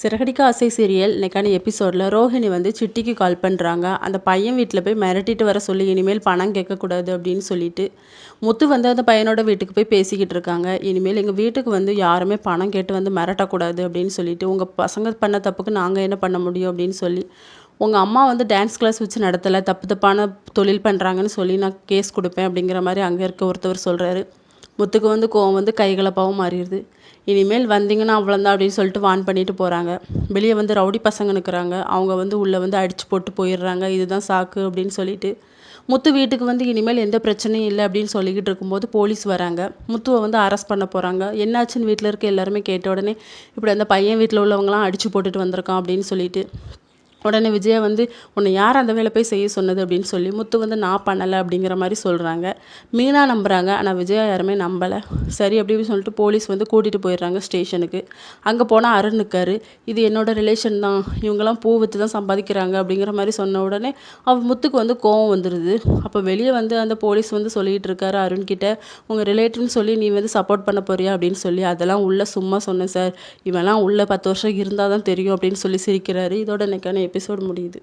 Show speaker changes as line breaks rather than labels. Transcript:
சிறகடிக்க ஆசை சீரியல் இன்னைக்கான எபிசோடில் ரோஹிணி வந்து சிட்டிக்கு கால் பண்ணுறாங்க. அந்த பையன் வீட்டில் போய் மிரட்டிட்டு வர சொல்லி இனிமேல் பணம் கேட்கக்கூடாது அப்படின்னு சொல்லிட்டு முத்து வந்து அந்த பையனோட வீட்டுக்கு போய் பேசிக்கிட்டு இருக்காங்க. இனிமேல் எங்கள் வீட்டுக்கு வந்து யாருமே பணம் கேட்டு வந்து மிரட்டக்கூடாது அப்படின்னு சொல்லிட்டு உங்கள் பசங்க பண்ண தப்புக்கு நாங்கள் என்ன பண்ண முடியும் அப்படின்னு சொல்லி உங்கள் அம்மா வந்து டான்ஸ் கிளாஸ் வச்சு நடத்தலை, தப்பு தப்பான தொழில் பண்ணுறாங்கன்னு சொல்லி நான் கேஸ் கொடுப்பேன் அப்படிங்கிற மாதிரி அங்கே இருக்க ஒருத்தவர் சொல்கிறாரு. முத்துக்கு வந்து கோவம் வந்து கைகலப்பாகவும் மாறிடுது. இனிமேல் வந்தீங்கன்னா அவ்வளோதான் அப்படின்னு சொல்லிட்டு வான் பண்ணிட்டு போகிறாங்க. வெளியே வந்து ரவுடி பசங்க நிற்கிறாங்க. அவங்க வந்து உள்ளே வந்து அடித்து போட்டு போயிடுறாங்க. இதுதான் சாக்கு அப்படின்னு சொல்லிட்டு முத்து வீட்டுக்கு வந்து இனிமேல் எந்த பிரச்சனையும் இல்லை அப்படின்னு சொல்லிக்கிட்டு இருக்கும்போது போலீஸ் வராங்க. முத்துவை வந்து அரெஸ்ட் பண்ண போகிறாங்க. என்னாச்சுன்னு வீட்டில் இருக்க எல்லாருமே கேட்ட உடனே இப்படி அந்த பையன் வீட்டில் உள்ளவங்களாம் அடித்து போட்டுட்டு வந்திருக்கான் அப்படின்னு சொல்லிட்டு உடனே விஜயா வந்து உன்னை யார் அந்த வேலை போய் செய்ய சொன்னது அப்படின்னு சொல்லி முத்து வந்து நான் பண்ணலை அப்படிங்கிற மாதிரி சொல்கிறாங்க. மீனா நம்புகிறாங்க, ஆனால் விஜயா யாருமே நம்பலை. சரி அப்படின்னு சொல்லிட்டு போலீஸ் வந்து கூட்டிகிட்டு போயிடுறாங்க ஸ்டேஷனுக்கு. அங்கே போனால் அருண் இருக்காரு. இது என்னோட ரிலேஷன் தான், இவங்கெல்லாம் பூ விற்று தான் சம்பாதிக்கிறாங்க அப்படிங்கிற மாதிரி சொன்ன உடனே முத்துக்கு வந்து கோவம் வந்துடுது. அப்போ வெளியே வந்து அந்த போலீஸ் வந்து சொல்லிகிட்டு இருக்காரு அருண்கிட்ட, உங்கள் ரிலேட்டிவ்னு சொல்லி நீ வந்து சப்போர்ட் பண்ண போறியா அப்படின்னு சொல்லி. அதெல்லாம் உள்ளே சும்மா சொன்னேன் சார், இவெல்லாம் உள்ளே 10 வருஷம் இருந்தால் தான் தெரியும் அப்படின்னு சொல்லி சிரிக்கிறாரு. இதோட இன்னைக்கான எபிசோட் முடியுது.